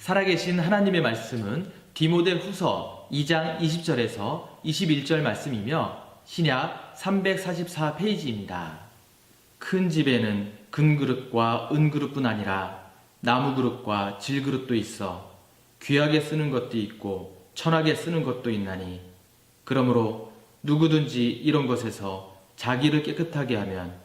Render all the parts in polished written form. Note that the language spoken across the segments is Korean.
살아계신 하나님의 말씀은 디모데후서 2장 20절에서 21절 말씀이며 신약 344페이지입니다. 큰 집에는 금그릇과 은그릇뿐 아니라 나무그릇과 질그릇도 있어 귀하게 쓰는 것도 있고 천하게 쓰는 것도 있나니 그러므로 누구든지 이런 것에서 자기를 깨끗하게 하면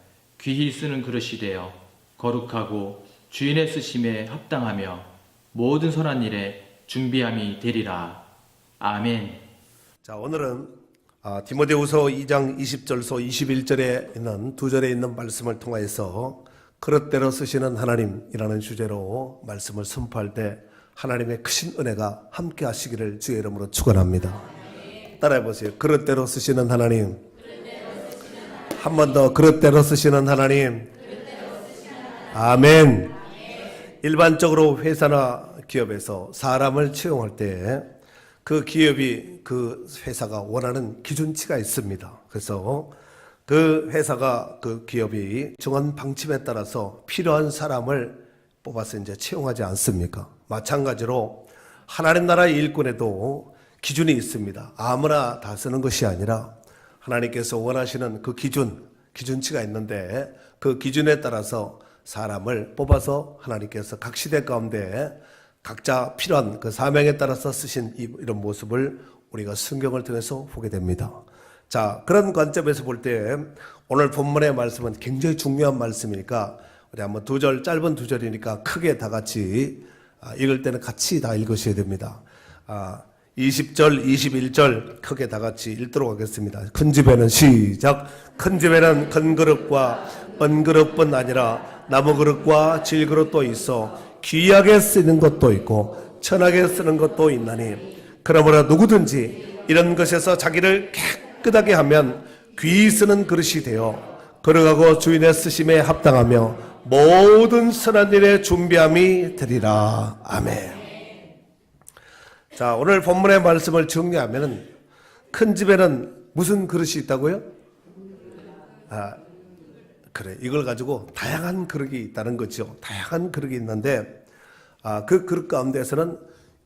귀히 쓰는 그릇이 되어 거룩하고 주인의 쓰심에 합당하며 모든 선한 일에 준비함이 되리라. 아멘. 자, 오늘은 디모데후서 2장 20절서 21절에 있는 두 절에 있는 말씀을 통하여서 그릇대로 쓰시는 하나님이라는 주제로 말씀을 선포할 때 하나님의 크신 은혜가 함께 하시기를 주의 이름으로 축원합니다. 따라해 보세요. 그릇대로 쓰시는 하나님. 한 번 더 그릇대로 쓰시는 하나님. 아멘. 일반적으로 회사나 기업에서 사람을 채용할 때 그 기업이 그 회사가 원하는 기준치가 있습니다. 그래서 그 회사가 그 기업이 정한 방침에 따라서 필요한 사람을 뽑아서 이제 채용하지 않습니까? 마찬가지로 하나님 나라의 일꾼에도 기준이 있습니다. 아무나 다 쓰는 것이 아니라 하나님께서 원하시는 그 기준치가 있는데 그 기준에 따라서 사람을 뽑아서 하나님께서 각 시대 가운데 각자 필요한 그 사명에 따라서 쓰신 이런 모습을 우리가 성경을 통해서 보게 됩니다. 자, 그런 관점에서 볼 때 오늘 본문의 말씀은 굉장히 중요한 말씀이니까 우리 한번 짧은 두 절이니까 크게 다 같이 읽을 때는 같이 다 읽으셔야 됩니다. 20절, 21절 크게 다 같이 읽도록 하겠습니다. 큰 집에는 시작. 큰 집에는 금그릇과 은그릇뿐 아니라 나무그릇과 질그릇도 있어 귀하게 쓰는 것도 있고 천하게 쓰는 것도 있나니 그러므로 누구든지 이런 것에서 자기를 깨끗하게 하면 귀히 쓰는 그릇이 되어 거룩하고 주인의 쓰심에 합당하며 모든 선한 일에 준비함이 되리라. 아멘. 자, 오늘 본문의 말씀을 정리하면 큰 집에는 무슨 그릇이 있다고요? 그래, 이걸 가지고 다양한 그릇이 있다는 거죠. 다양한 그릇이 있는데 그 그릇 가운데서는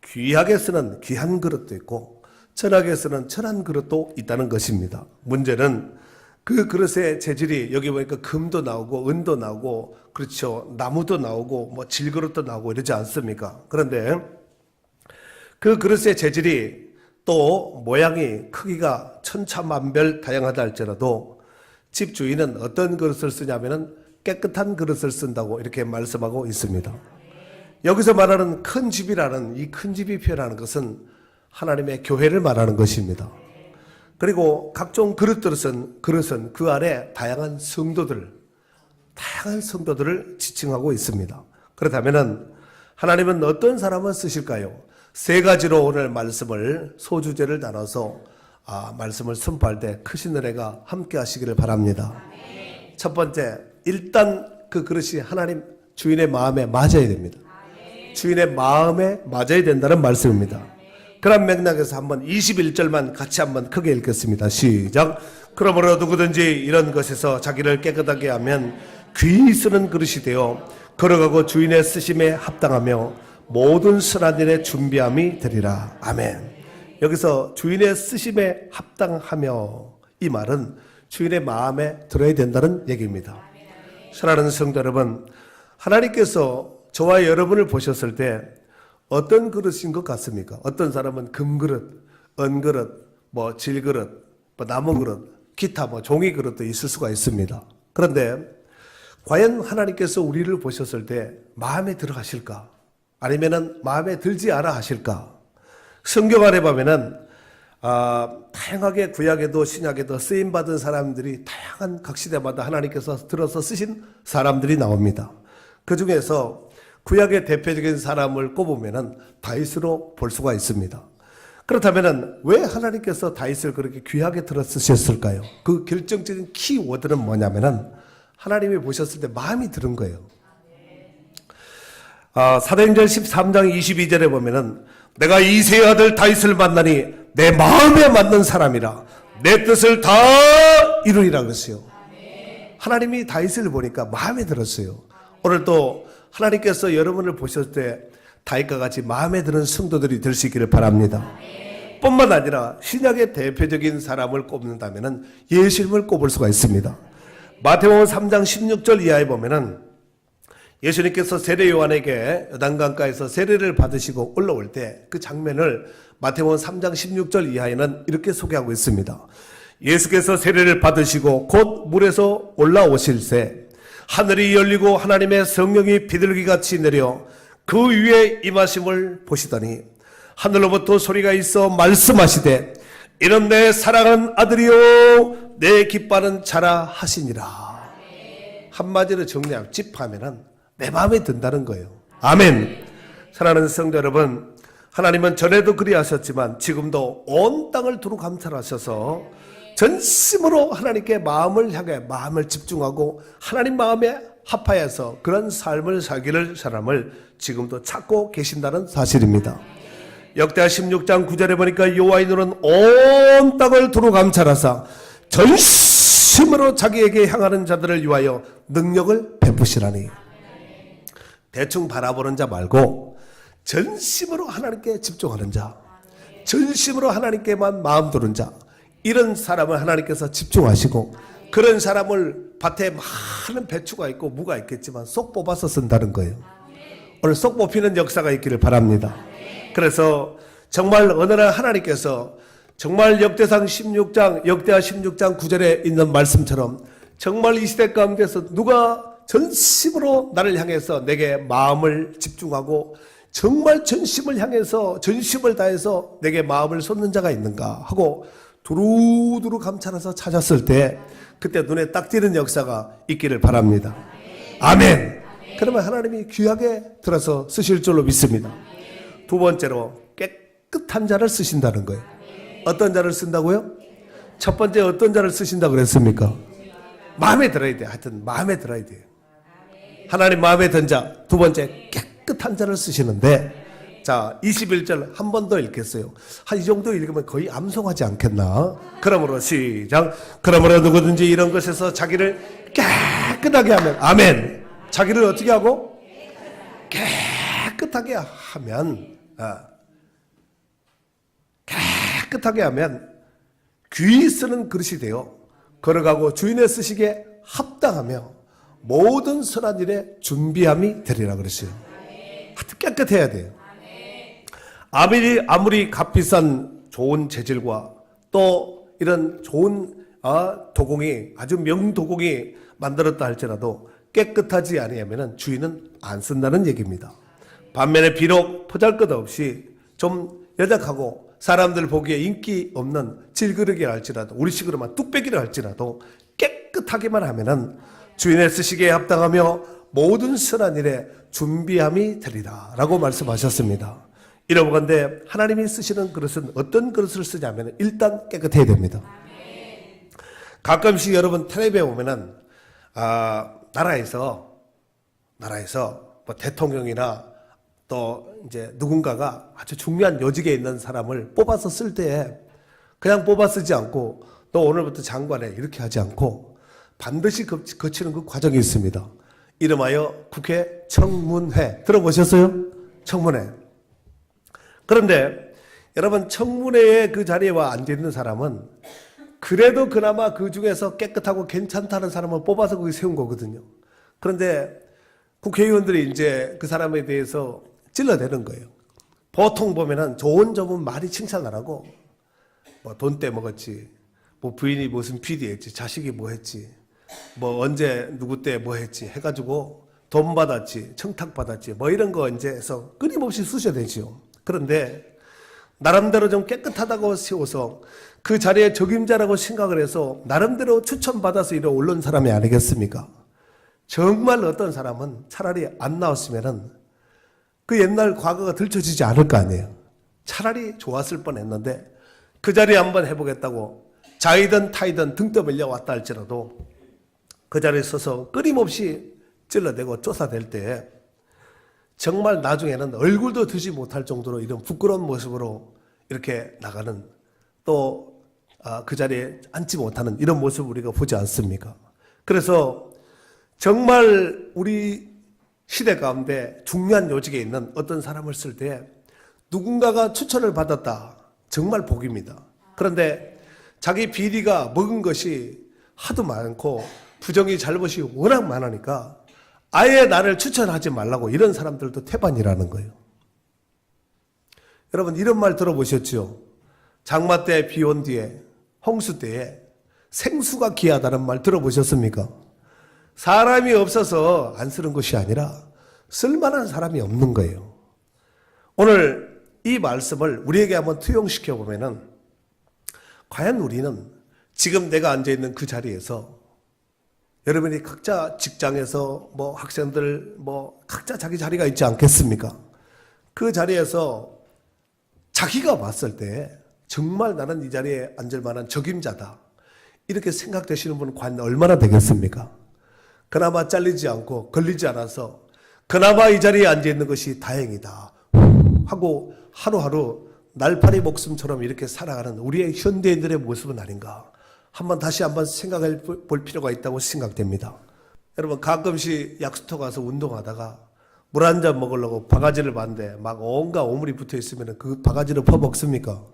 귀하게 쓰는 귀한 그릇도 있고 천하게 쓰는 천한 그릇도 있다는 것입니다. 문제는 그 그릇의 재질이 여기 보니까 금도 나오고 은도 나오고 그렇죠. 나무도 나오고 뭐 질그릇도 나오고 이러지 않습니까? 그런데 그 그릇의 재질이 또 모양이 크기가 천차만별 다양하다 할지라도 집 주인은 어떤 그릇을 쓰냐면은 깨끗한 그릇을 쓴다고 이렇게 말씀하고 있습니다. 여기서 말하는 큰 집이라는 이 큰 집이 표현하는 것은 하나님의 교회를 말하는 것입니다. 그리고 각종 그릇은 그 안에 다양한 성도들을 지칭하고 있습니다. 그렇다면은 하나님은 어떤 사람을 쓰실까요? 세 가지로 오늘 말씀을 소주제를 나눠서 말씀을 선포할 때 크신 은혜가 함께 하시기를 바랍니다. 첫 번째, 일단 그 그릇이 하나님 주인의 마음에 맞아야 됩니다. 주인의 마음에 맞아야 된다는 말씀입니다. 그런 맥락에서 한번 21절만 같이 한번 크게 읽겠습니다. 시작. 그러므로 누구든지 이런 것에서 자기를 깨끗하게 하면 귀히 쓰는 그릇이 되어 거룩하고 주인의 쓰심에 합당하며 모든 선한 일에 준비함이 되리라. 아멘. 여기서 주인의 쓰심에 합당하며 이 말은 주인의 마음에 들어야 된다는 얘기입니다. 사랑하는 성도 여러분, 하나님께서 저와 여러분을 보셨을 때 어떤 그릇인 것 같습니까? 어떤 사람은 금그릇, 은그릇, 뭐 질그릇, 뭐 나무그릇, 기타 뭐 종이그릇도 있을 수가 있습니다. 그런데 과연 하나님께서 우리를 보셨을 때 마음에 들어가실까? 아니면은 마음에 들지 않아 하실까? 성경 안에 보면은 다양하게 구약에도 신약에도 쓰임받은 사람들이 다양한 각 시대마다 하나님께서 들어서 쓰신 사람들이 나옵니다. 그 중에서 구약의 대표적인 사람을 꼽으면은 다윗으로 볼 수가 있습니다. 그렇다면은 왜 하나님께서 다윗을 그렇게 귀하게 들어 쓰셨을까요? 그 결정적인 키워드는 뭐냐면은 하나님이 보셨을 때 마음이 들은 거예요. 사도행전 13장 22절에 보면은 내가 이새의 아들 다윗을 만나니 내 마음에 맞는 사람이라 내 뜻을 다 이루리라 그랬어요. 하나님이 다윗을 보니까 마음에 들었어요. 오늘 또 하나님께서 여러분을 보셨을 때 다윗과 같이 마음에 드는 성도들이 될 수 있기를 바랍니다. 뿐만 아니라 신약의 대표적인 사람을 꼽는다면 예수님을 꼽을 수가 있습니다. 마태복음 3장 16절 이하에 보면은 예수님께서 세례 요한에게 요단강가에서 세례를 받으시고 올라올 때 그 장면을 마태복음 3장 16절 이하에는 이렇게 소개하고 있습니다. 예수께서 세례를 받으시고 곧 물에서 올라오실새 하늘이 열리고 하나님의 성령이 비둘기같이 내려 그 위에 임하심을 보시더니 하늘로부터 소리가 있어 말씀하시되 이는 내 사랑하는 아들이요 내 기뻐하는 자라 하시니라. 한마디로 정리하면 짚하면은 내 마음에 든다는 거예요. 아멘. 사랑하는 성도 여러분, 하나님은 전에도 그리하셨지만 지금도 온 땅을 두루 감찰하셔서 전심으로 하나님께 마음을 향해 마음을 집중하고 하나님 마음에 합하여서 그런 삶을 살기를 사람을 지금도 찾고 계신다는 사실입니다. 역대하 16장 9절에 보니까 여호와의 눈은 온 땅을 두루 감찰하사 전심으로 자기에게 향하는 자들을 위하여 능력을 베푸시라니. 대충 바라보는 자 말고 전심으로 하나님께 집중하는 자, 전심으로 하나님께만 마음 두는 자, 이런 사람을 하나님께서 집중하시고 그런 사람을 밭에 많은 배추가 있고 무가 있겠지만 쏙 뽑아서 쓴다는 거예요. 오늘 쏙 뽑히는 역사가 있기를 바랍니다. 그래서 정말 어느 날 하나님께서 정말 역대하 16장 9절에 있는 말씀처럼 정말 이 시대 가운데서 누가 전심으로 나를 향해서 내게 마음을 집중하고 정말 전심을 향해서 전심을 다해서 내게 마음을 쏟는 자가 있는가 하고 두루두루 감찰해서 찾았을 때 그때 눈에 딱 띄는 역사가 있기를 바랍니다. 아멘. 그러면 하나님이 귀하게 들어서 쓰실 줄로 믿습니다. 두 번째로 깨끗한 자를 쓰신다는 거예요. 어떤 자를 쓴다고요? 첫 번째 어떤 자를 쓰신다고 그랬습니까? 마음에 들어야 돼요. 하여튼 마음에 들어야 돼요. 하나님 마음에 든 자. 두 번째 깨끗한 자를 쓰시는데, 자 21절 한 번 더 읽겠어요. 한 이 정도 읽으면 거의 암송하지 않겠나? 그러므로 시작. 그러므로 누구든지 이런 것에서 자기를 깨끗하게 하면, 아멘. 자기를 어떻게 하고? 깨끗하게 하면, 깨끗하게 하면 귀 쓰는 그릇이 되어 걸어가고 주인의 쓰시기에 합당하며 모든 선한 일에 준비함이 되리라 그랬어요. 하여튼 깨끗해야 돼요. 아무리 값비싼 좋은 재질과 또 이런 좋은 도공이 아주 명도공이 만들었다 할지라도 깨끗하지 아니하면 주인은 안 쓴다는 얘기입니다. 반면에 비록 보잘것없이 좀 여작하고 사람들 보기에 인기 없는 질그릇이라 할지라도 우리식으로만 뚝배기라 할지라도 깨끗하게만 하면은 주인의 쓰시기에 합당하며 모든 선한 일에 준비함이 되리라 라고 말씀하셨습니다. 이러건대 하나님이 쓰시는 그릇은 어떤 그릇을 쓰냐면 일단 깨끗해야 됩니다. 가끔씩 여러분 텔레비에 보면은 나라에서 뭐 대통령이나 또 이제 누군가가 아주 중요한 요직에 있는 사람을 뽑아서 쓸 때 그냥 뽑아 쓰지 않고 또 오늘부터 장관에 이렇게 하지 않고 반드시 거치는 그 과정이 있습니다. 이름하여 국회 청문회. 들어보셨어요? 청문회. 그런데 여러분 청문회에 그 자리에 와 앉아있는 사람은 그래도 그나마 그 중에서 깨끗하고 괜찮다는 사람을 뽑아서 거기 세운 거거든요. 그런데 국회의원들이 이제 그 사람에 대해서 찔러대는 거예요. 보통 보면은 좋은 점은 많이 칭찬 안 하고 뭐 돈 떼먹었지, 뭐 부인이 무슨 PD 했지, 자식이 뭐 했지, 뭐 언제 누구 때 뭐 했지 해가지고 돈 받았지, 청탁 받았지, 뭐 이런 거 이제 해서 끊임없이 쑤셔대지요. 그런데 나름대로 좀 깨끗하다고 세워서 그 자리에 적임자라고 생각을 해서 나름대로 추천받아서 이래 올른 사람이 아니겠습니까? 정말 어떤 사람은 차라리 안 나왔으면은 그 옛날 과거가 들춰지지 않을 거 아니에요. 차라리 좋았을 뻔했는데 그 자리에 한번 해보겠다고 자이든 타이든 등 떠밀려 왔다 할지라도 그 자리에 서서 끊임없이 찔러대고 쫓아댈 때 정말 나중에는 얼굴도 드지 못할 정도로 이런 부끄러운 모습으로 이렇게 나가는 또 그 자리에 앉지 못하는 이런 모습을 우리가 보지 않습니까? 그래서 정말 우리 시대 가운데 중요한 요직에 있는 어떤 사람을 쓸 때 누군가가 추천을 받았다. 정말 복입니다. 그런데 자기 비리가 먹은 것이 하도 많고 부정이 잘못이 워낙 많으니까 아예 나를 추천하지 말라고 이런 사람들도 태반이라는 거예요. 여러분 이런 말 들어보셨죠? 장마 때 비 온 뒤에 홍수 때에 생수가 귀하다는 말 들어보셨습니까? 사람이 없어서 안 쓰는 것이 아니라 쓸만한 사람이 없는 거예요. 오늘 이 말씀을 우리에게 한번 투영시켜 보면은 과연 우리는 지금 내가 앉아있는 그 자리에서 여러분이 각자 직장에서 학생들 각자 자기 자리가 있지 않겠습니까? 그 자리에서 자기가 봤을 때 정말 나는 이 자리에 앉을 만한 적임자다. 이렇게 생각되시는 분은 과연 얼마나 되겠습니까? 그나마 잘리지 않고 걸리지 않아서 그나마 이 자리에 앉아있는 것이 다행이다 하고 하루하루 날파리 목숨처럼 이렇게 살아가는 우리의 현대인들의 모습은 아닌가. 다시 한번 생각해 볼 필요가 있다고 생각됩니다. 여러분 가끔씩 약수터 가서 운동하다가 물 한 잔 먹으려고 바가지를 봤는데 막 온갖 오물이 붙어 있으면 그 바가지를 퍼먹습니까?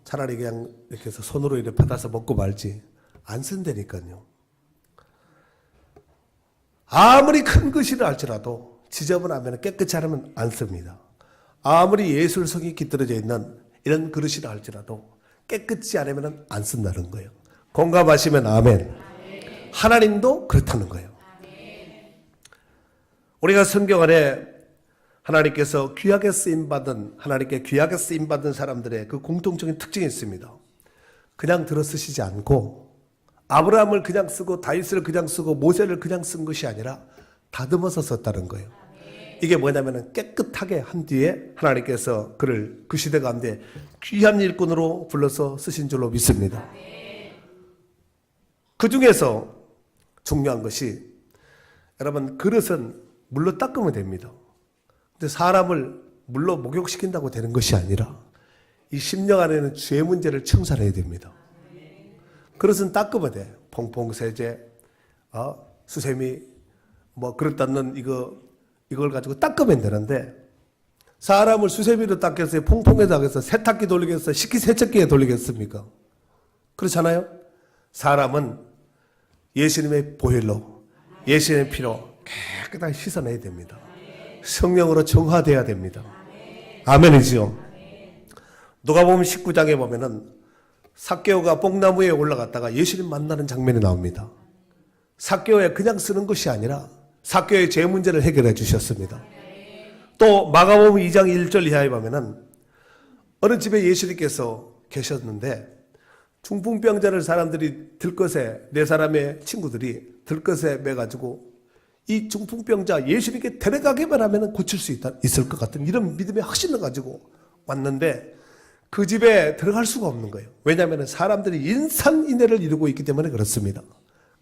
차라리 그냥 이렇게 해서 손으로 이렇게 받아서 먹고 말지. 안 쓴다니까요. 아무리 큰 것이라 할지라도 지저분하면 깨끗이 하면 안 씁니다. 아무리 예술성이 깃들어져 있는 이런 그릇이라 할지라도 깨끗이 안 하면 안 쓴다는 거예요. 공감하시면 아멘. 하나님도 그렇다는 거예요. 우리가 성경 안에 하나님께서 귀하게 쓰임받은 하나님께 귀하게 쓰임받은 사람들의 그 공통적인 특징이 있습니다. 그냥 들어 쓰시지 않고 아브라함을 그냥 쓰고 다윗을 그냥 쓰고 모세를 그냥 쓴 것이 아니라 다듬어서 썼다는 거예요. 이게 뭐냐면 깨끗하게 한 뒤에 하나님께서 그를 그 시대 가운데 귀한 일꾼으로 불러서 쓰신 줄로 믿습니다. 그 중에서 중요한 것이 여러분 그릇은 물로 닦으면 됩니다. 근데 사람을 물로 목욕시킨다고 되는 것이 아니라 이 심령 안에는 죄 문제를 청산해야 됩니다. 그릇은 닦으면 돼. 퐁퐁세제, 수세미, 그릇 닦는 이걸 가지고 닦으면 되는데 사람을 수세미로 닦겠어요? 퐁퐁에 닦겠어요? 세탁기 돌리겠어요? 식기세척기에 돌리겠습니까? 그렇잖아요? 사람은 예수님의 보혈로 예수님의 피로 깨끗하게 씻어내야 됩니다. 성령으로 정화되어야 됩니다. 아멘이지요? 누가복음 19장에 보면은 삭개오가 뽕나무에 올라갔다가 예수님 만나는 장면이 나옵니다. 삭개오에 그냥 쓰는 것이 아니라 삭개오의 죄 문제를 해결해 주셨습니다. 또 마가복음 2장 1절 이하에 보면은 어느 집에 예수님께서 계셨는데 중풍병자를 사람들이 들것에 네 사람의 친구들이 들것에 매가지고 이 중풍병자 예수님께 데려가기만 하면 고칠 수 있을 것 같은 이런 믿음의 확신을 가지고 왔는데 그 집에 들어갈 수가 없는 거예요. 왜냐하면 사람들이 인산인해를 이루고 있기 때문에 그렇습니다.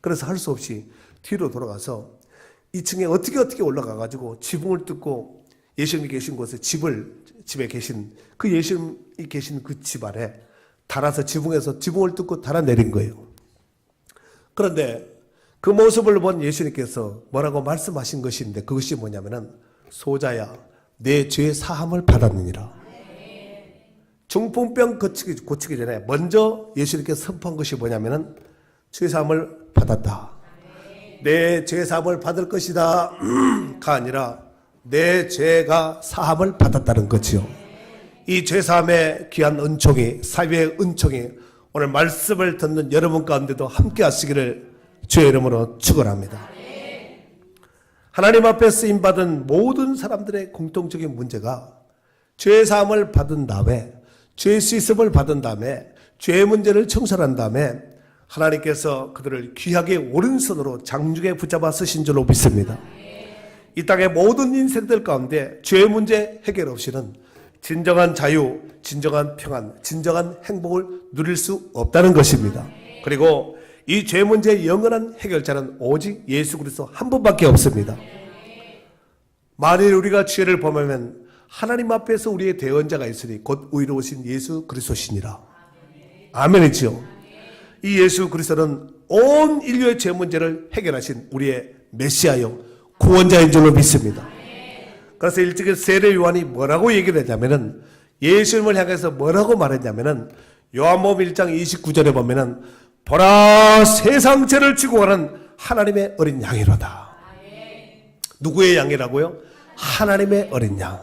그래서 할 수 없이 뒤로 돌아가서 2층에 어떻게 올라가가지고 지붕을 뚫고 예수님이 계신 곳에 집에 계신 그 예수님이 계신 그 집 안에 달아서 지붕을 뚫고 달아내린 거예요. 그런데 그 모습을 본 예수님께서 뭐라고 말씀하신 것인데 그것이 뭐냐면은 소자야 내 죄 사함을 받았느니라. 중풍병 고치기 전에 먼저 예수님께서 선포한 것이 뭐냐면은 죄 사함을 받았다. 내 죄 사함을 받을 것이다 가 아니라 내 죄가 사함을 받았다는 거지요. 이 죄 사함의 귀한 은총이 사회의 은총이 오늘 말씀을 듣는 여러분 가운데도 함께 하시기를 주의 이름으로 축원합니다. 하나님 앞에 쓰임받은 모든 사람들의 공통적인 문제가 죄 사함을 받은 다음에 죄 씻음을 받은 다음에 죄 문제를 청산한 다음에 하나님께서 그들을 귀하게 오른손으로 장중에 붙잡아 쓰신 줄로 믿습니다. 이 땅의 모든 인생들 가운데 죄 문제 해결 없이는 진정한 자유, 진정한 평안, 진정한 행복을 누릴 수 없다는 것입니다. 그리고 이 죄 문제의 영원한 해결자는 오직 예수 그리스도 한 분밖에 없습니다. 만일 우리가 죄를 범하면 하나님 앞에서 우리의 대언자가 있으니 곧 의로우신 예수 그리스도시니라. 아멘이지요. 이 예수 그리스도는 온 인류의 죄 문제를 해결하신 우리의 메시아요 구원자인 줄로 믿습니다. 그래서 일찍이 세례 요한이 뭐라고 얘기를 했냐면은 예수님을 향해서 뭐라고 말했냐면은 요한복음 1장 29절에 보면은 보라 세상 죄를 지고 가는 하나님의 어린 양이로다. 누구의 양이라고요? 하나님의 어린 양.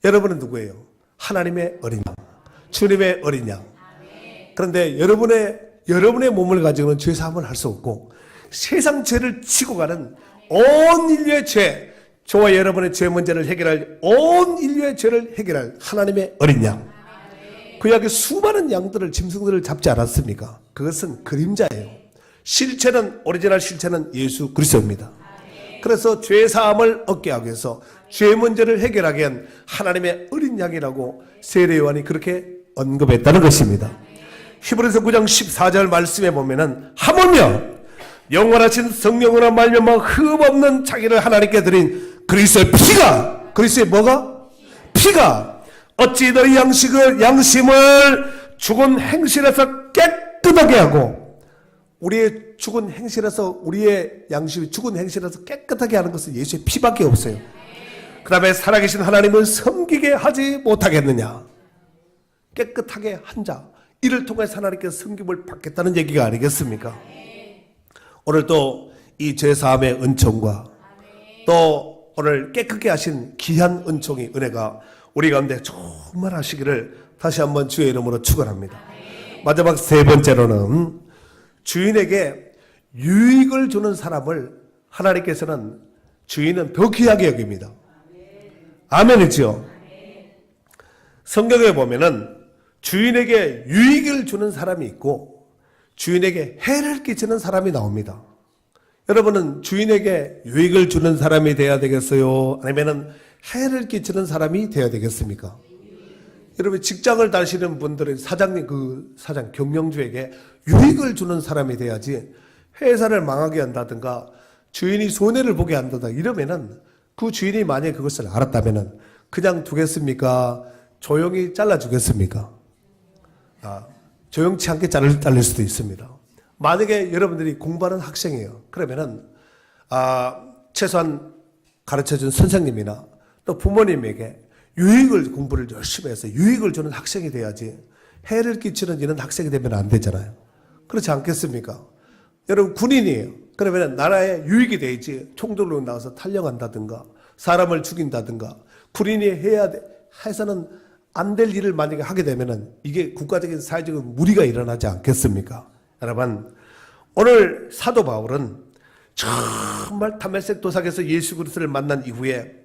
여러분은 누구예요? 하나님의 어린 양. 주님의 어린 양. 그런데 여러분의 몸을 가지고는 죄 사함을 할 수 없고 세상 죄를 지고 가는 온 인류의 죄, 저와 여러분의 죄 문제를 해결할 온 인류의 죄를 해결할 하나님의 어린 양. 그 약에 수많은 양들을 짐승들을 잡지 않았습니까? 그것은 그림자예요. 실체는 오리지널 실체는 예수 그리스도입니다. 그래서 죄 사함을 얻게 하기 위해서 죄 문제를 해결하기 위한 하나님의 어린 양이라고 세례 요한이 그렇게 언급했다는 것입니다. 히브리서 9장 14절 말씀에 보면은 하물며 영원하신 성령으로 말미암아 흠없는 자기를 하나님께 드린 그리스도의 피가, 그리스도의 뭐가? 피가 어찌 너희 양심을 죽은 행실에서 깨끗하게 하고, 우리의 죽은 행실에서, 우리의 양심이 죽은 행실에서 깨끗하게 하는 것은 예수의 피밖에 없어요. 그 다음에 살아계신 하나님을 섬기게 하지 못하겠느냐. 깨끗하게 한 자, 이를 통해서 하나님께서 섬김을 받겠다는 얘기가 아니겠습니까? 오늘 또 이 죄사함의 은총과 또 오늘 깨끗게 하신 귀한 은총이, 은혜가 우리 가운데 정말 하시기를 다시 한번 주의 이름으로 축원합니다. 마지막 세 번째로는 주인에게 유익을 주는 사람을 하나님께서는 주인은 더 귀하게 여깁니다. 아멘이죠? 성경에 보면은 주인에게 유익을 주는 사람이 있고 주인에게 해를 끼치는 사람이 나옵니다. 여러분은 주인에게 유익을 주는 사람이 되어야 되겠어요? 아니면은 해를 끼치는 사람이 되어야 되겠습니까? 여러분 직장을 다니시는 분들은 사장 경영주에게 유익을 주는 사람이 돼야지, 회사를 망하게 한다든가 주인이 손해를 보게 한다든가 이러면은 그 주인이 만약에 그것을 알았다면은 그냥 두겠습니까? 조용히 잘라주겠습니까? 조용치 않게 잘릴 수도 있습니다. 만약에 여러분들이 공부하는 학생이에요. 그러면은 최소한 가르쳐준 선생님이나 또 부모님에게 공부를 열심히 해서 유익을 주는 학생이 돼야지, 해를 끼치는 이런 학생이 되면 안 되잖아요. 그렇지 않겠습니까? 여러분 군인이에요. 그러면 나라에 유익이 돼야지, 총들로 나와서 탈영한다든가 사람을 죽인다든가 군인이 해서는 안 될 일을 만약에 하게 되면은 이게 국가적인 사회적인 무리가 일어나지 않겠습니까? 여러분, 오늘 사도 바울은 정말 다메섹 도상에서 예수 그리스도를 만난 이후에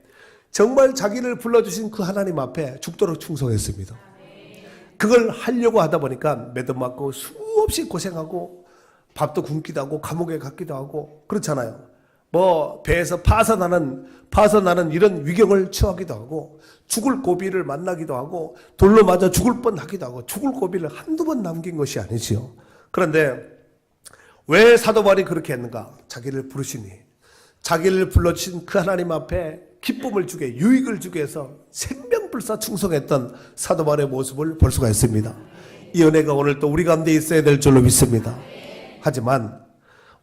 정말 자기를 불러주신 그 하나님 앞에 죽도록 충성했습니다. 그걸 하려고 하다 보니까 매듭 맞고 수없이 고생하고 밥도 굶기도 하고 감옥에 갔기도 하고 그렇잖아요. 뭐 배에서 파서나는 이런 위경을 처하기도 하고 죽을 고비를 만나기도 하고 돌로 맞아 죽을 뻔하기도 하고 죽을 고비를 한두 번 남긴 것이 아니지요. 그런데 왜 사도 바울이 그렇게 했는가? 자기를 부르시니, 자기를 불러주신 그 하나님 앞에 기쁨을 주게, 유익을 주게 해서 생명불사 충성했던 사도 바울의 모습을 볼 수가 있습니다. 이 은혜가 오늘 또 우리 가운데 있어야 될 줄로 믿습니다. 하지만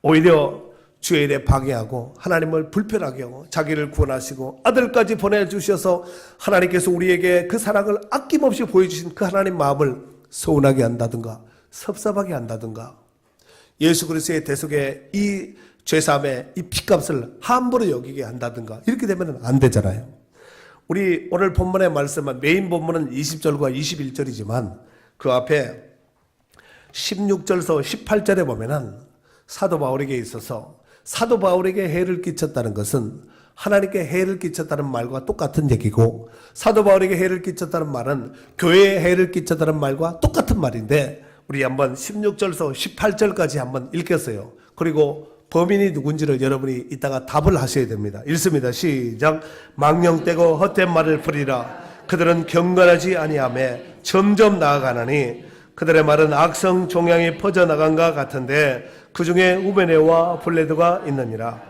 오히려 주의 일에 방해하고 하나님을 불편하게 하고 자기를 구원하시고 아들까지 보내주셔서 하나님께서 우리에게 그 사랑을 아낌없이 보여주신 그 하나님 마음을 서운하게 한다든가 섭섭하게 한다든가 예수 그리스도의 대속에 이 죄사함의 이 피값을 함부로 여기게 한다든가 이렇게 되면 안 되잖아요. 우리 오늘 본문의 말씀은 메인 본문은 20절과 21절이지만 그 앞에 16절에서 18절에 보면은 사도 바울에게 있어서 사도 바울에게 해를 끼쳤다는 것은 하나님께 해를 끼쳤다는 말과 똑같은 얘기고, 사도 바울에게 해를 끼쳤다는 말은 교회에 해를 끼쳤다는 말과 똑같은 말인데, 우리 한번 16절에서 18절까지 한번 읽겠어요. 그리고 범인이 누군지를 여러분이 이따가 답을 하셔야 됩니다. 읽습니다. 시작. 망령되고 헛된 말을 부리라. 그들은 경건하지 아니하며 점점 나아가나니 그들의 말은 악성 종양이 퍼져나간 것 같은데 그 중에 우베네와 블레드가 있느니라.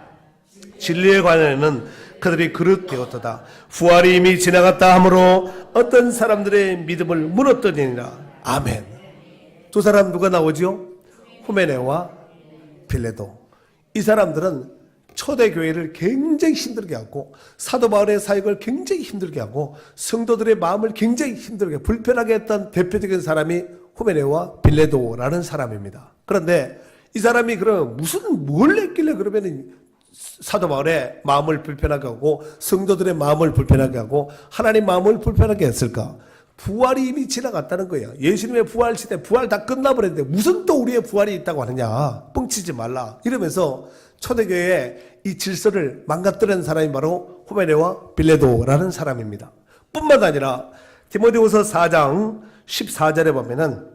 진리에 관하여는 그들이 그릇 되었도다. 부활이 이미 지나갔다 하므로 어떤 사람들의 믿음을 무너뜨리니라. 아멘. 두 사람 누가 나오죠? 후메네와 빌레도. 이 사람들은 초대교회를 굉장히 힘들게 하고 사도 바울의 사역을 굉장히 힘들게 하고 성도들의 마음을 굉장히 힘들게 불편하게 했던 대표적인 사람이 후메네와 빌레도라는 사람입니다. 그런데 이 사람이 그러면 뭘 했길래 그러면 사도 바울의 마음을 불편하게 하고 성도들의 마음을 불편하게 하고 하나님 마음을 불편하게 했을까? 부활이 이미 지나갔다는 거예요. 예수님의 부활 시대, 부활 다 끝나버렸는데 무슨 또 우리의 부활이 있다고 하느냐. 뻥치지 말라. 이러면서 초대교회의 이 질서를 망가뜨린 사람이 바로 후메네와 빌레도라는 사람입니다. 뿐만 아니라 디모데후서 4장 14절에 보면은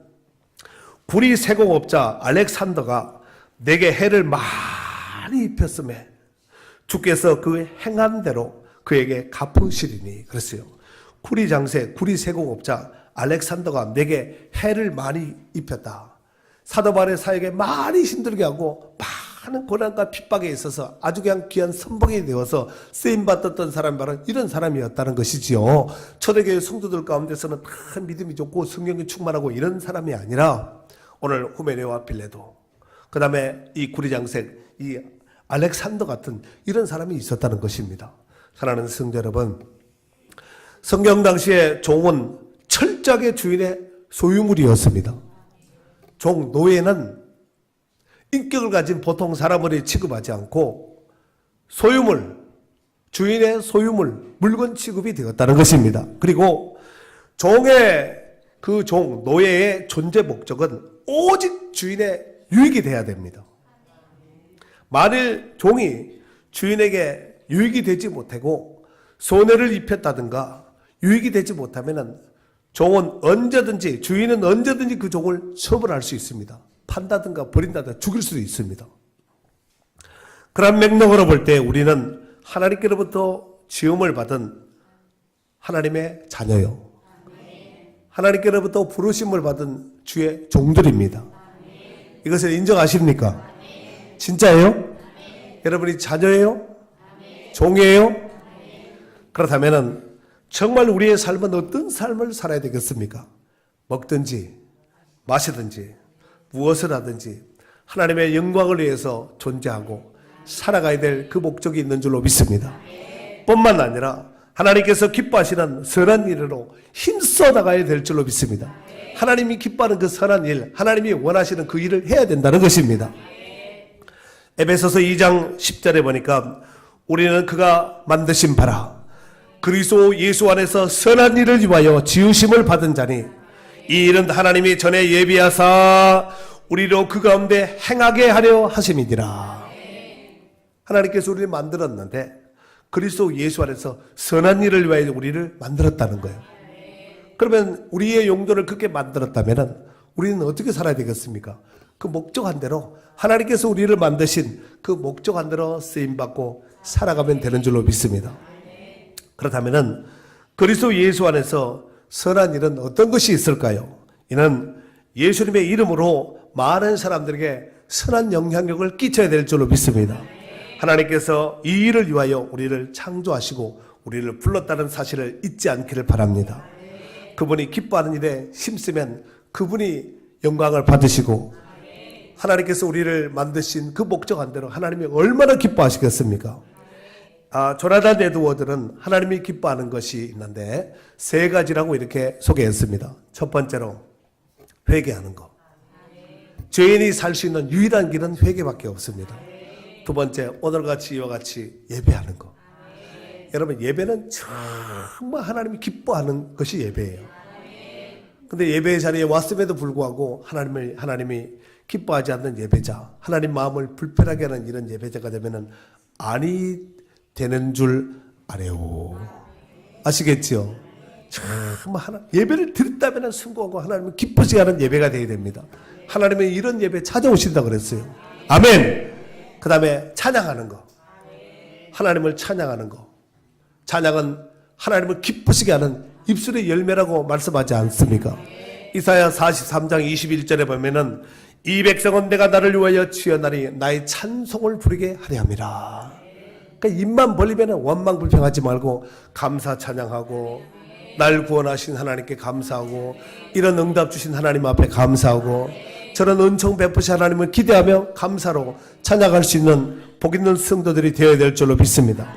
구리 세공업자 알렉산더가 내게 해를 많이 입혔음에 주께서 그 행한 대로 그에게 갚으시리니 그랬어요. 구리 장세, 구리 세공업자 알렉산더가 내게 해를 많이 입혔다. 사도 바울의 사역에 많이 힘들게 하고 많은 고난과 핍박에 있어서 아주 그냥 귀한 선봉이 되어서 쓰임받았던 사람이 바로 이런 사람이었다는 것이지요. 초대교회 성도들 가운데서는 다 믿음이 좋고 성령이 충만하고 이런 사람이 아니라 오늘 후메네와 빌레도, 그 다음에 이 구리장색, 이 알렉산더 같은 이런 사람이 있었다는 것입니다. 사랑하는 성도 여러분, 성경 당시에 종은 철저하게 주인의 소유물이었습니다. 종, 노예는 인격을 가진 보통 사람을 취급하지 않고 소유물, 주인의 소유물, 물건 취급이 되었다는 것입니다. 그리고 종의 그 종, 노예의 존재 목적은 오직 주인의 유익이 돼야 됩니다. 만일 종이 주인에게 유익이 되지 못하고 손해를 입혔다든가 유익이 되지 못하면 종은 언제든지, 주인은 언제든지 그 종을 처벌할 수 있습니다. 판다든가 버린다든가 죽일 수도 있습니다. 그런 맥락으로 볼 때 우리는 하나님께로부터 지음을 받은 하나님의 자녀요. 하나님께로부터 부르심을 받은 주의 종들입니다. 이것을 인정하십니까? 진짜예요? 여러분이 자녀예요? 종이에요? 그렇다면 정말 우리의 삶은 어떤 삶을 살아야 되겠습니까? 먹든지 마시든지 무엇을 하든지 하나님의 영광을 위해서 존재하고 살아가야 될 그 목적이 있는 줄로 믿습니다. 뿐만 아니라 하나님께서 기뻐하시는 선한 일으로 힘써 나가야 될 줄로 믿습니다. 하나님이 기뻐하는 그 선한 일, 하나님이 원하시는 그 일을 해야 된다는 것입니다. 에베소서 2장 10절에 보니까 우리는 그가 만드신 바라 그리스도 예수 안에서 선한 일을 위하여 지으심을 받은 자니 이 일은 하나님이 전에 예비하사 우리로 그 가운데 행하게 하려 하심이니라. 하나님께서 우리를 만들었는데 그리스도 예수 안에서 선한 일을 위하여 우리를 만들었다는 거예요. 그러면 우리의 용도를 그렇게 만들었다면 우리는 어떻게 살아야 되겠습니까? 그 목적한 대로 하나님께서 우리를 만드신 그 목적한 대로 쓰임받고 살아가면 되는 줄로 믿습니다. 그렇다면 그리스도 예수 안에서 선한 일은 어떤 것이 있을까요? 이는 예수님의 이름으로 많은 사람들에게 선한 영향력을 끼쳐야 될 줄로 믿습니다. 하나님께서 이 일을 위하여 우리를 창조하시고 우리를 불렀다는 사실을 잊지 않기를 바랍니다. 그분이 기뻐하는 일에 힘쓰면 그분이 영광을 받으시고 하나님께서 우리를 만드신 그 목적한 대로 하나님이 얼마나 기뻐하시겠습니까? 조나단 에드워드는 하나님이 기뻐하는 것이 있는데 세 가지라고 이렇게 소개했습니다. 첫 번째로 회개하는 것. 죄인이 살 수 있는 유일한 길은 회개밖에 없습니다. 두 번째, 오늘같이 이와 같이 예배하는 것. 여러분, 예배는 정말 하나님이 기뻐하는 것이 예배예요. 근데 예배의 자리에 왔음에도 불구하고 하나님이 기뻐하지 않는 예배자, 하나님 마음을 불편하게 하는 이런 예배자가 되면은 아니 되는 줄 아래요. 아시겠죠? 정말 예배를 드렸다면 순고하고 하나님을 기쁘지 않은 예배가 되어야 됩니다. 하나님의 이런 예배 찾아오신다 그랬어요. 아멘. 그 다음에 찬양하는 거. 하나님을 찬양하는 거. 찬양은 하나님을 기쁘시게 하는 입술의 열매라고 말씀하지 않습니까? 이사야 43장 21절에 보면은 이 백성은 내가 나를 위하여 취하나니 나의 찬송을 부르게 하려 함이라. 그러니까 입만 벌리면 원망불평하지 말고 감사 찬양하고 날 구원하신 하나님께 감사하고 이런 응답 주신 하나님 앞에 감사하고 저런 은총 베푸신 하나님을 기대하며 감사로 찬양할 수 있는 복 있는 성도들이 되어야 될 줄로 믿습니다.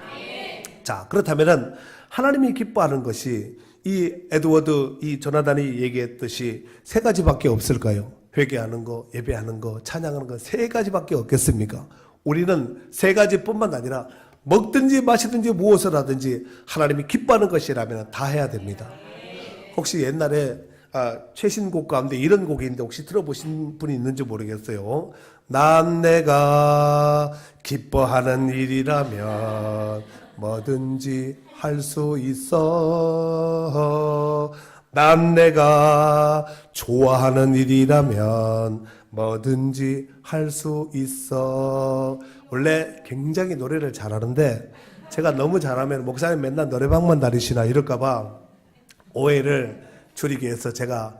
자, 그렇다면은 하나님이 기뻐하는 것이 이 에드워드 이 조나단이 얘기했듯이 세 가지밖에 없을까요? 회개하는 거, 예배하는 거, 찬양하는 거 세 가지밖에 없겠습니까? 우리는 세 가지뿐만 아니라 먹든지 마시든지 무엇을 하든지 하나님이 기뻐하는 것이라면 다 해야 됩니다. 혹시 옛날에 최신곡 가운데 이런 곡이 있는데 혹시 들어보신 분이 있는지 모르겠어요. 난 내가 기뻐하는 일이라면 뭐든지 할 수 있어. 난 내가 좋아하는 일이라면 뭐든지 할 수 있어. 원래 굉장히 노래를 잘하는데 제가 너무 잘하면 목사님 맨날 노래방만 다니시나 이럴까봐 오해를 줄이기 위해서 제가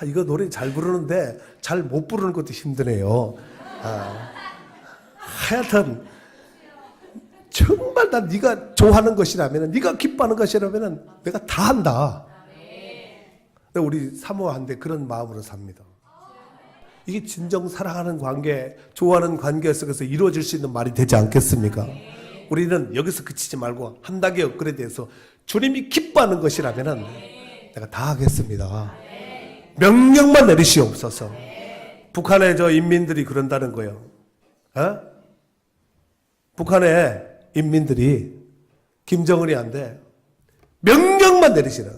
이거 노래 잘 부르는데 잘 못 부르는 것도 힘드네요. 하여튼 정말 난 네가 좋아하는 것이라면 네가 기뻐하는 것이라면 내가 다 한다. 우리 사모한테 그런 마음으로 삽니다. 이게 진정 사랑하는 관계, 좋아하는 관계 속에서 이루어질 수 있는 말이 되지 않겠습니까? 우리는 여기서 그치지 말고 한 단계 업그레이드해서 주님이 기뻐하는 것이라면 내가 다 하겠습니다. 명령만 내리시옵소서. 북한의 저 인민들이 그런다는 거예요. 북한의 인민들이 김정은이 한데 명령만 내리시라.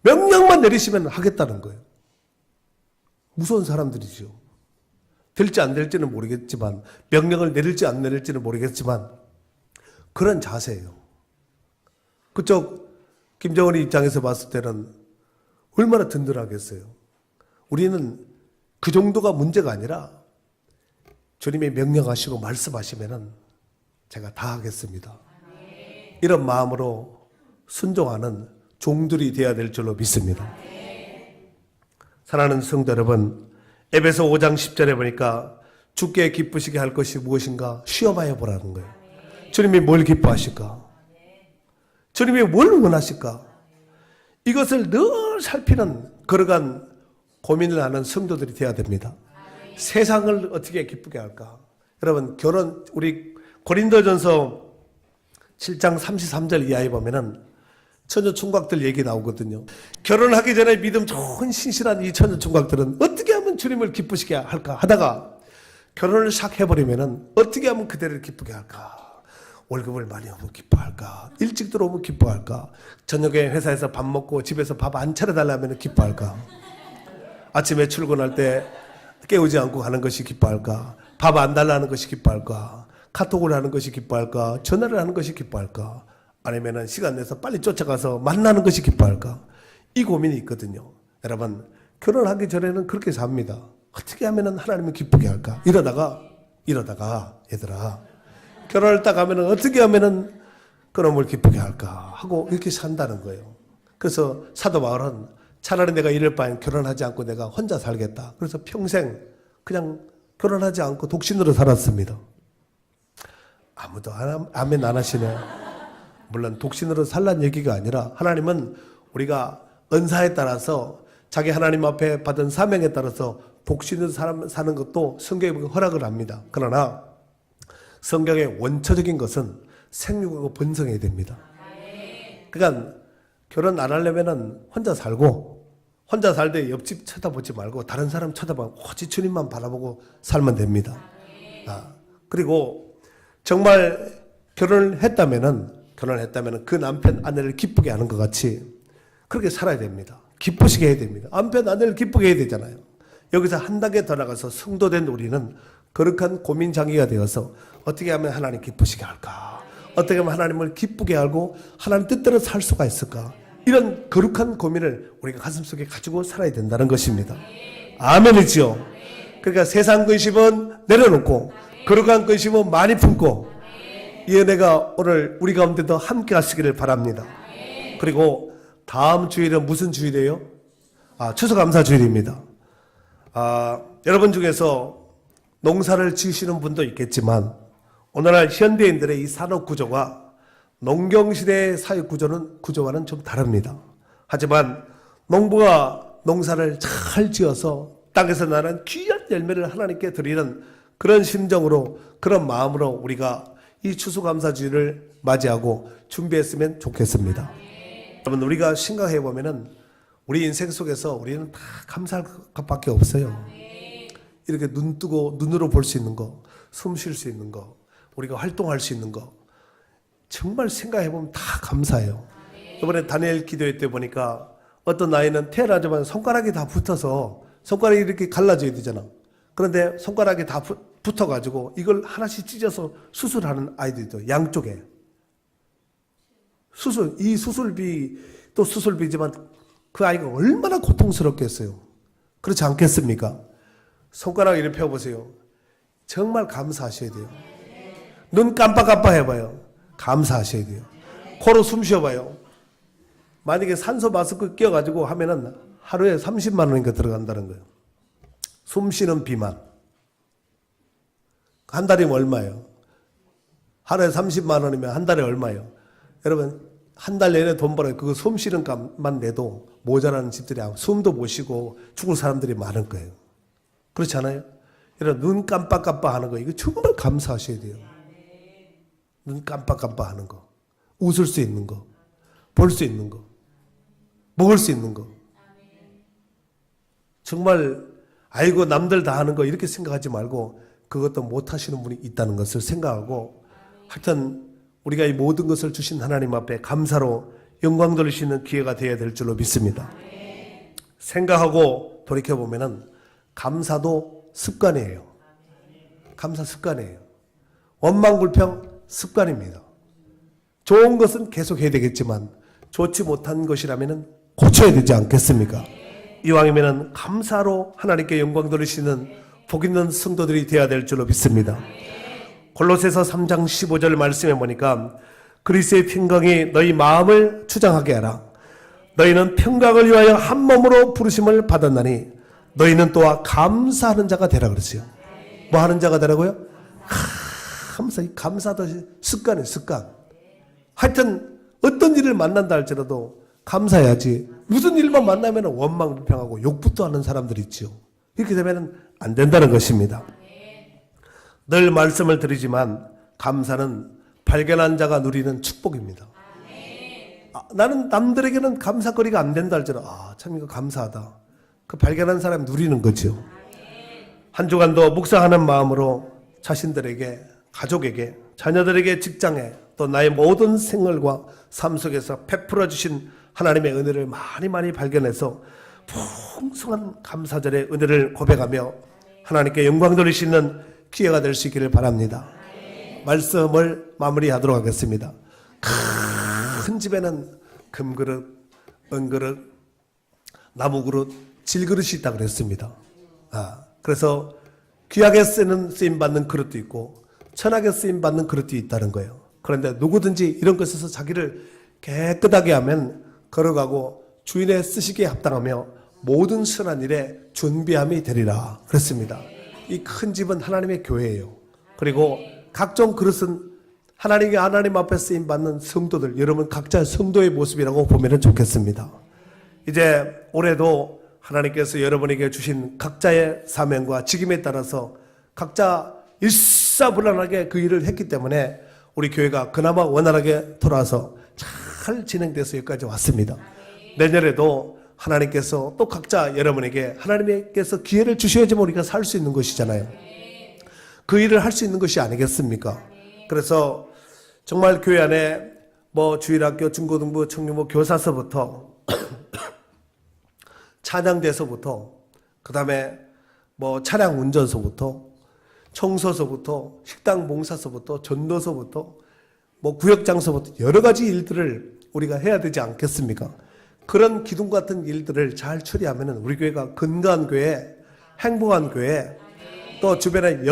명령만 내리시면 하겠다는 거예요. 무서운 사람들이죠. 될지 안 될지는 모르겠지만 명령을 내릴지 안 내릴지는 모르겠지만 그런 자세예요. 그쪽 김정은이 입장에서 봤을 때는 얼마나 든든하겠어요. 우리는 그 정도가 문제가 아니라 주님이 명령하시고 말씀하시면은 제가 다 하겠습니다. 이런 마음으로 순종하는 종들이 되어야 될 줄로 믿습니다. 사랑하는 성도 여러분, 에베소 5장 10절에 보니까 주께 기쁘시게 할 것이 무엇인가 시험하여 보라는 거예요. 주님이 뭘 기뻐하실까? 주님이 뭘 원하실까? 이것을 늘 살피는 걸어간 고민을 하는 성도들이 되어야 됩니다. 세상을 어떻게 기쁘게 할까? 여러분, 우리 고린도전서 7장 33절 이하에 보면은 처녀 총각들 얘기 나오거든요. 결혼하기 전에 믿음 좋은 신실한 이 처녀 총각들은 어떻게 하면 주님을 기쁘시게 할까 하다가 결혼을 싹 해버리면은 어떻게 하면 그대를 기쁘게 할까? 월급을 많이 오면 기뻐할까? 일찍 들어오면 기뻐할까? 저녁에 회사에서 밥 먹고 집에서 밥 안 차려달라면 기뻐할까? 아침에 출근할 때 깨우지 않고 가는 것이 기뻐할까? 밥 안 달라는 것이 기뻐할까? 카톡을 하는 것이 기뻐할까? 전화를 하는 것이 기뻐할까? 아니면은 시간 내서 빨리 쫓아가서 만나는 것이 기뻐할까? 이 고민이 있거든요. 여러분, 결혼하기 전에는 그렇게 삽니다. 어떻게 하면은 하나님을 기쁘게 할까? 이러다가 얘들아, 결혼을 딱 하면은 어떻게 하면은 그놈을 기쁘게 할까? 하고 이렇게 산다는 거예요. 그래서 사도 바울은 차라리 내가 이럴 바엔 결혼하지 않고 내가 혼자 살겠다. 그래서 평생 그냥 결혼하지 않고 독신으로 살았습니다. 아무도 아멘 안 하시네. 물론 독신으로 살란 얘기가 아니라 하나님은 우리가 은사에 따라서 자기 하나님 앞에 받은 사명에 따라서 독신으로 사는 것도 성경에 허락을 합니다. 그러나 성경의 원초적인 것은 생육하고 번성해야 됩니다. 그러니까 결혼 안 하려면은 혼자 살고 혼자 살 때 옆집 쳐다보지 말고 다른 사람 쳐다보고 오직 주님만 바라보고 살면 됩니다. 그리고 정말 결혼을 했다면은 그 남편 아내를 기쁘게 하는 것 같이 그렇게 살아야 됩니다. 기쁘시게 해야 됩니다. 남편 아내를 기쁘게 해야 되잖아요. 여기서 한 단계 더 나가서 성도된 우리는 거룩한 고민장애가 되어서 어떻게 하면 하나님 기쁘시게 할까? 어떻게 하면 하나님을 기쁘게 알고 하나님 뜻대로 살 수가 있을까? 이런 거룩한 고민을 우리가 가슴속에 가지고 살아야 된다는 것입니다. 아멘이죠. 그러니까 세상 근심은 내려놓고 거룩한 근심은 많이 품고 이 은혜가 오늘 우리 가운데도 함께 하시기를 바랍니다. 그리고 다음 주일은 무슨 주일이에요? 추수감사 주일입니다. 여러분 중에서 농사를 지으시는 분도 있겠지만 오늘날 현대인들의 이 산업 구조가 농경시대의 구조와는 좀 다릅니다. 하지만 농부가 농사를 잘 지어서 땅에서 나는 귀한 열매를 하나님께 드리는 그런 심정으로, 그런 마음으로 우리가 이 추수감사주일을 맞이하고 준비했으면 좋겠습니다. 여러분, 우리가 생각해 보면은 우리 인생 속에서 우리는 다 감사할 것밖에 없어요. 이렇게 눈 뜨고 눈으로 볼 수 있는 거, 숨 쉴 수 있는 거, 우리가 활동할 수 있는 거, 정말 생각해 보면 다 감사해요. 이번에 다니엘 기도회 때 보니까 어떤 아이는 태어나자마자 손가락이 다 붙어서 손가락이 이렇게 갈라져야 되잖아. 그런데 손가락이 다 붙어가지고 이걸 하나씩 찢어서 수술하는 아이들도 양쪽에. 이 수술비, 또 수술비지만 그 아이가 얼마나 고통스럽겠어요. 그렇지 않겠습니까? 손가락 이렇게 펴보세요. 정말 감사하셔야 돼요. 눈 깜빡깜빡 해봐요. 감사하셔야 돼요. 코로 숨 쉬어봐요. 만약에 산소 마스크 끼워가지고 하면은 하루에 30만 원인가 들어간다는 거예요. 숨 쉬는 비만. 한 달이면 얼마예요? 하루에 30만 원이면 한 달에 얼마예요? 여러분, 한 달 내내 돈 벌어요. 그거 숨 쉬는 값만 내도 모자라는 집들이 숨도 못 쉬고 죽을 사람들이 많을 거예요. 그렇지 않아요? 여러분, 눈 깜빡깜빡 하는 거, 이거 정말 감사하셔야 돼요. 눈 깜빡깜빡 하는 거, 웃을 수 있는 거, 볼 수 있는 거, 먹을 수 있는 거. 정말 아이고 남들 다 하는 거 이렇게 생각하지 말고 그것도 못 하시는 분이 있다는 것을 생각하고, 하여튼 우리가 이 모든 것을 주신 하나님 앞에 감사로 영광 돌리시는 기회가 되어야 될 줄로 믿습니다. 생각하고 돌이켜보면은 감사도 습관이에요. 감사 습관이에요. 원망불평 습관입니다. 좋은 것은 계속 해야 되겠지만 좋지 못한 것이라면 고쳐야 되지 않겠습니까? 이왕이면 감사로 하나님께 영광 돌리시는 복 있는 성도들이 되어야 될 줄로 믿습니다. 골로새서 3장 15절 말씀해 보니까 그리스도의 평강이 너희 마음을 주장하게 하라. 너희는 평강을 위하여 한 몸으로 부르심을 받았나니 너희는 또한 감사하는 자가 되라 그랬어요. 뭐 하는 자가 되라고요? 감사도 습관이에요, 습관. 하여튼 어떤 일을 만난다 할지라도 감사해야지. 무슨 일만 만나면 원망불평하고 욕부터 하는 사람들이 있죠. 이렇게 되면 안 된다는 것입니다. 늘 말씀을 드리지만 감사는 발견한 자가 누리는 축복입니다. 나는 남들에게는 감사거리가 안 된다 할지라도 참 이거 감사하다. 그 발견한 사람이 누리는 거죠. 한 주간도 묵상하는 마음으로 자신들에게, 가족에게, 자녀들에게, 직장에, 또 나의 모든 생활과 삶 속에서 베풀어 주신 하나님의 은혜를 많이 발견해서 풍성한 감사절의 은혜를 고백하며 하나님께 영광 돌리시는 기회가 될 수 있기를 바랍니다. 말씀을 마무리하도록 하겠습니다. 큰 집에는 금그릇, 은그릇, 나무그릇, 질그릇이 있다고 그랬습니다. 그래서 귀하게 쓰임받는 그릇도 있고 천하게 쓰임받는 그릇도 있다는 거예요. 그런데 누구든지 이런 것에서 자기를 깨끗하게 하면 걸어가고 주인의 쓰시기에 합당하며 모든 선한 일에 준비함이 되리라 그랬습니다. 이 큰 집은 하나님의 교회예요. 그리고 각종 그릇은 하나님 앞에 쓰임받는 성도들, 여러분 각자 성도의 모습이라고 보면 좋겠습니다. 이제 올해도 하나님께서 여러분에게 주신 각자의 사명과 직임에 따라서 각자 일사불란하게 그 일을 했기 때문에 우리 교회가 그나마 원활하게 돌아서 잘 진행돼서 여기까지 왔습니다. 내년에도 하나님께서 또 각자 여러분에게 하나님께서 기회를 주셔야지만 우리가 살 수 있는 것이잖아요. 그 일을 할 수 있는 것이 아니겠습니까? 그래서 정말 교회 안에 주일학교, 중고등부, 청년부, 교사서부터 찬양대서부터 그 다음에 차량 운전서부터 청소서부터 식당 봉사서부터 전도서부터 구역장서부터 여러 가지 일들을 우리가 해야 되지 않겠습니까? 그런 기둥 같은 일들을 잘 처리하면 우리 교회가 건강한 교회, 행복한 교회, 또 주변에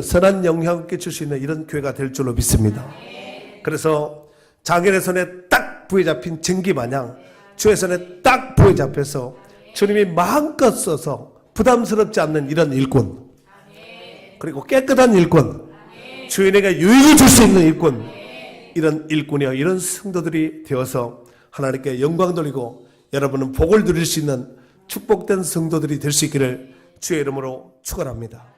선한 영향을 끼칠 수 있는 이런 교회가 될 줄로 믿습니다. 그래서 장인의 손에 딱 부에 잡힌 증기 마냥 주의 손에 딱 부에 잡혀서 주님이 마음껏 써서 부담스럽지 않는 이런 일꾼, 그리고 깨끗한 일꾼, 주인에게 유익을 줄 수 있는 일꾼, 이런 일꾼이요, 이런 성도들이 되어서 하나님께 영광 돌리고 여러분은 복을 누릴 수 있는 축복된 성도들이 될 수 있기를 주의 이름으로 축원합니다.